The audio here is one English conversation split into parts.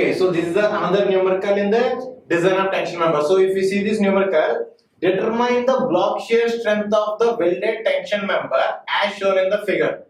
Okay, so this is another numerical in the design of tension member. So if you see this numerical, determine the block shear strength of the welded tension member as shown in the figure.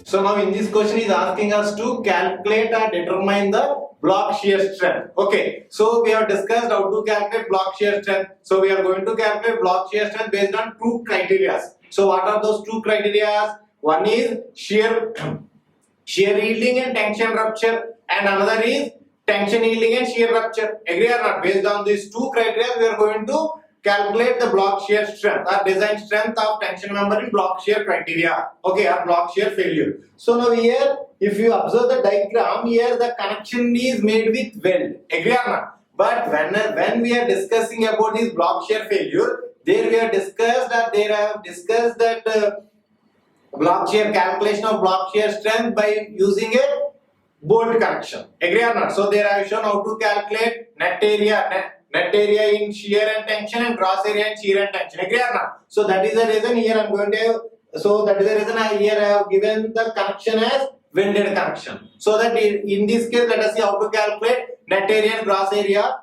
So now in this question is asking us to calculate or determine the block shear strength. Okay, so we have discussed how to calculate block shear strength. So we are going to calculate block shear strength based on two criteria. So what are those two criteria? One is shear yielding and tension rupture, and another is tension yielding and shear rupture. Agree or not? Based on these two criteria, we are going to calculate the block shear strength or design strength of tension member in block shear criteria. Okay, or block shear failure. So now here, if you observe the diagram, here the connection is made with weld. Agree or not? But when we are discussing about this block shear failure, there we have discussed that block shear calculation of block shear strength by using a bolt connection. Agree or not? So there I have shown how to calculate net area in shear and tension and gross area in shear and tension. Agree or not? So that is the reason here I am going to. So that is the reason I have given the connection as welded connection. So that in this case, let us see how to calculate net area and gross area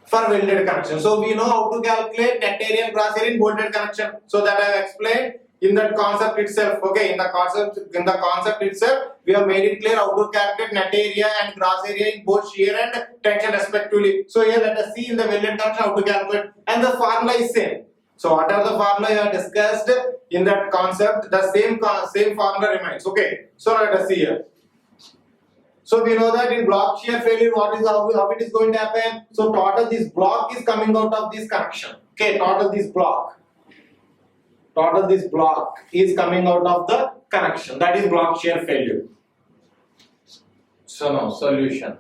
for welded connection. So we know how to calculate net area and gross area in bolted connection. So that I have explained in that concept itself. Okay, in the concept itself, we have made it clear how to calculate net area and gross area in both shear and tension respectively. So here let us see in the welded connection how to calculate, and the formula is same. So what are the formula you have discussed in that concept? The same formula remains. Okay, so let us see here. So we know that in block shear failure, how it is going to happen? So total this block is coming out of this connection. Okay, total this block is coming out of the connection. That is block shear failure. So now solution.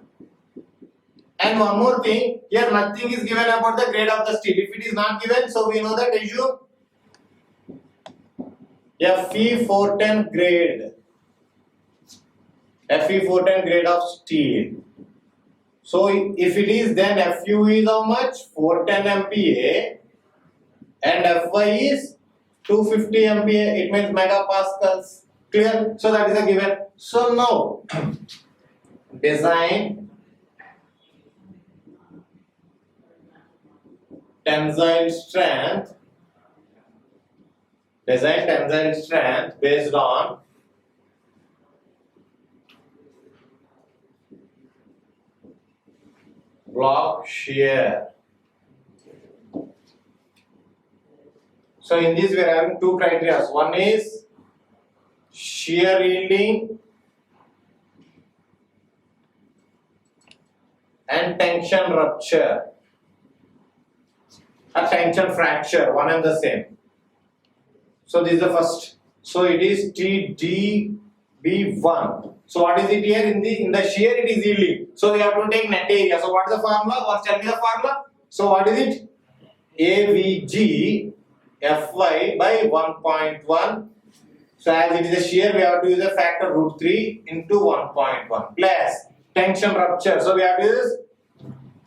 And one more thing, here nothing is given about the grade of the steel. If it is not given, so we know that issue Fe410 grade. Fe410 grade of steel. So if it is, then Fu is how much? 410 MPa, and Fy is 250 MPa. It means megapascals. Clear? So that is a given. So now design tensile strength based on block shear. So in this we are having two criteria. One is shear yielding and tension rupture or tension fracture, one and the same. So this is the first. So it is TDB1. So what is it here? In the shear it is yielding. So we have to take net area. So what is the formula? What tell me the formula? So what is it? AVG Fy by 1.1. So as it is a shear, we have to use a factor √3 into 1.1 plus tension rupture. So we have to use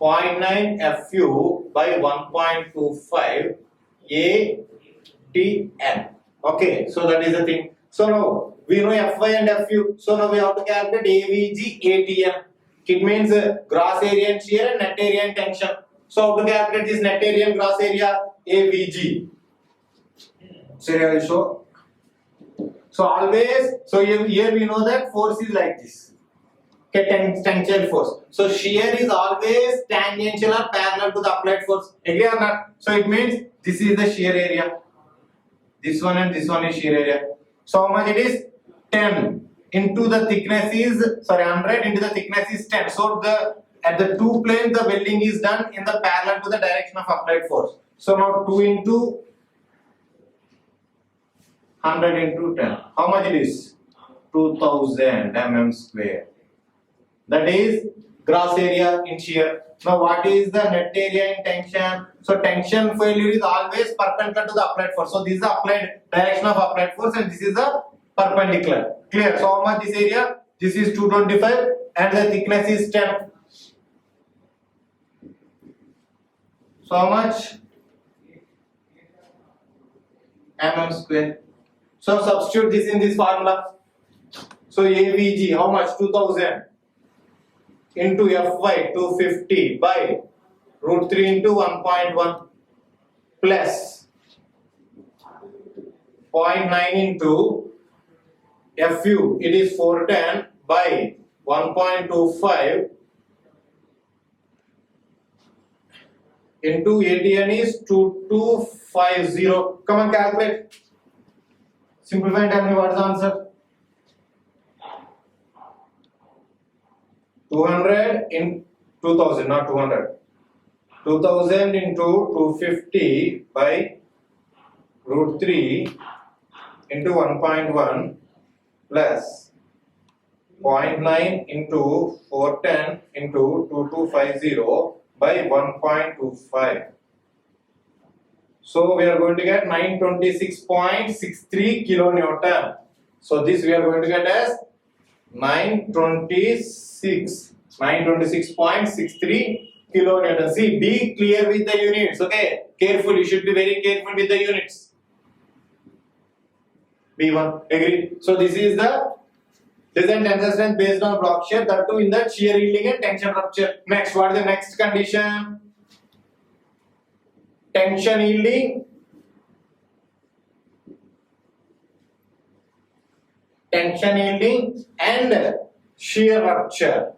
0.9 Fu by 1.25 ATN. Okay, so that is the thing. So now we know Fy and Fu. So now we have to calculate AVG ATN. It means gross area and shear and net area and tension. So how to calculate this net area and gross area? AVG. So here I will show. So always, so here we know that force is like this. Okay, tangential force. So shear is always tangential or parallel to the applied force. Agree or not? So it means this is the shear area. This one and this one is shear area. So how much it is? 10 into the thickness is 100 into the thickness is 10. So at the two planes the welding is done in the parallel to the direction of applied force. So now 2 into 100 into 10. How much it is? 2000 mm square. That is gross area in shear. Now what is the net area in tension? So tension failure is always perpendicular to the applied force. So this is the applied direction of applied force and this is the perpendicular. Clear? So how much this area? This is 225 and the thickness is 10. So how much? Mm square. So substitute this in this formula. So AVG, how much? 2000 into Fy 250 by root 3 into 1.1 plus 0.9 into Fu, it is 410 by 1.25 into ATN is 2250. Come on, calculate. Simplify and tell me what is the answer. 200 in 2000, not 200. 2000 into 250 by root 3 into 1.1 plus 0.9 into 410 into 2250 by 1.25. So we are going to get 926.63 kilonewton. So this we are going to get as 926.63 kilonewton. See, be clear with the units. Okay, careful. You should be very careful with the units. B1, agree. So this is the design tensile strength based on block shear, that too in the shear yielding and tension rupture. Next, what is the next condition? Tension yielding, and shear rupture.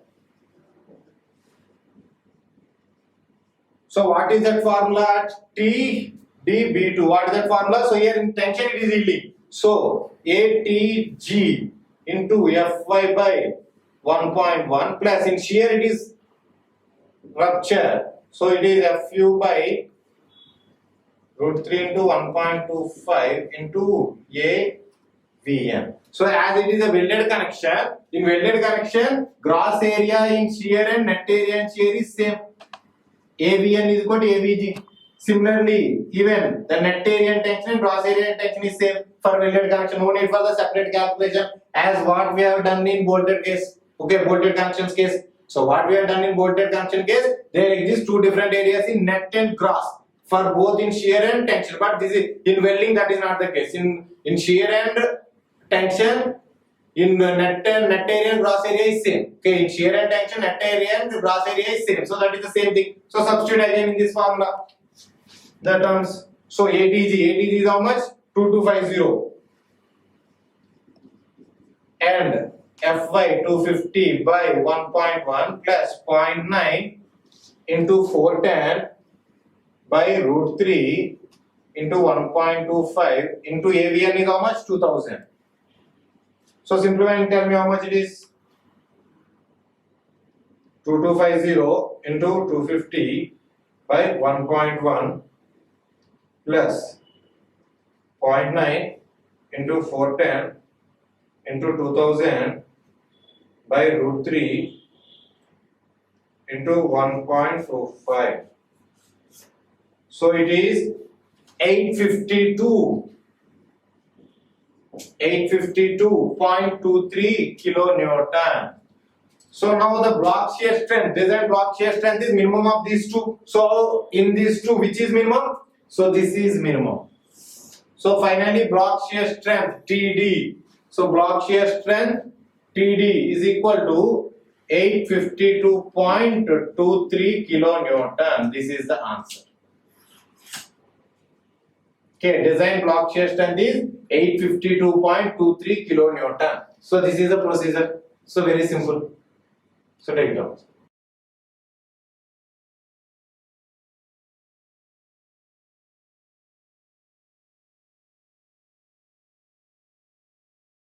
So what is that formula? TdB2. What is that formula? So here in tension it is yielding. So ATG into Fy by 1.1 plus in shear it is rupture. So it is Fu by root 3 into 1.25 into AVN. So as it is a welded connection, in welded connection, gross area in shear and net area in shear is same. AVN is equal to AVG. Similarly, even the net area and tension and gross area and tension is same for welded connection. No need for the separate calculation as what we have done in bolted case. Okay, bolted connections case. So what we have done in bolted connection case, there exist two different areas in net and gross for both in shear and tension. But this is in welding, that is not the case. In shear and tension, in net area and gross area is same. Okay, in shear and tension, net area and gross area is same. So that is the same thing. So substitute again in this formula the terms. So ATG is how much? 2250 and Fy 250 by 1.1 plus 0.9 into 410 by root 3 into 1.25 into AVN is how much? 2000. So simplify and tell me how much it is. 2250 into 250 by 1.1 plus 0.9 into 410 into 2000 by root 3 into 1.45. So it is 852.23 kilonewton. So now the block shear strength, design block shear strength is minimum of these two. So in these two, which is minimum? So this is minimum. So finally block shear strength TD. So block shear strength TD is equal to 852.23 kilonewton. This is the answer. Okay, design block shear strength is 852.23 kilonewton. So this is the procedure. So very simple. So take it out.